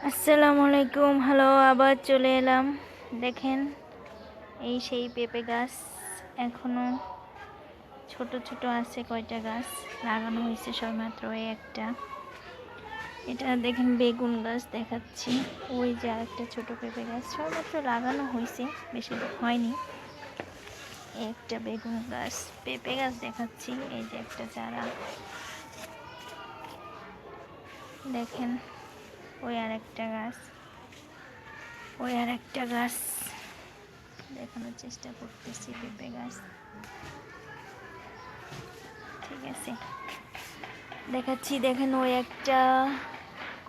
আসসালামু আলাইকুম। হ্যালো, আবার চলে এলাম। দেখেন, এই সেই পেঁপে গাছ এখনো ছোট ছোট আছে। কয়টা গাছ লাগানো হয়েছে সবেমাত্র, এই একটা। এটা দেখেন বেগুন গাছ দেখাচ্ছি। ওই যে একটা ছোট পেঁপে গাছ সবেমাত্র লাগানো হয়েছে, বেশি দিন হয়নি। এই একটা বেগুন গাছ, পেঁপে গাছ দেখাচ্ছি। এই যে একটা চারা দেখেন। ওই আর একটা গাছ, ওই আর একটা গাছ দেখানোর চেষ্টা করতেছি। পেঁপে গাছ, ঠিক আছে, দেখাচ্ছি। দেখেন, ওই একটা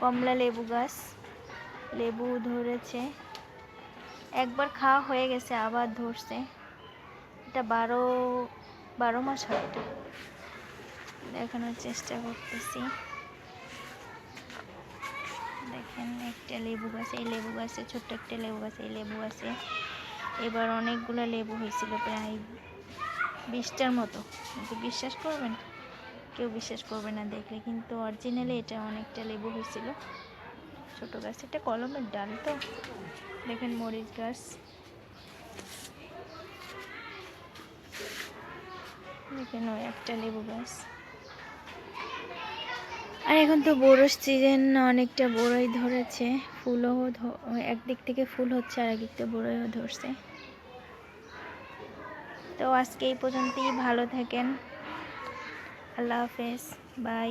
কমলা লেবু গাছ, লেবু ধরেছে। একবার খাওয়া হয়ে গেছে, আবার ধরছে। এটা 12 মাস হয়তো, দেখানোর চেষ্টা করতেছি। দেখেন একটা লেবু গাছ, এই লেবু গাছে ছোট্ট একটা লেবু গাছ, এই লেবু গাছে এবার অনেকগুলো লেবু হয়েছিল, প্রায় 20টার মতো। কিন্তু বিশ্বাস করবেন, কেউ বিশ্বাস করবে না দেখলে, কিন্তু অরিজিনালি এটা অনেকটা লেবু হয়েছিল। ছোট গাছ, এটা কলমের ডাল তো। দেখেন মরিচ গাছ, দেখেন ওই একটা লেবু গাছ। আর এখন তো বড়োর সিজন, অনেকটা বড়ই ধরেছে। ফুলও একদিক থেকে ফুল হচ্ছে, আর একদিক থেকে বড়ইও ধরছে। তো আজকে এই পর্যন্তই। ভালো থাকেন, আল্লাহ হাফেজ, বাই।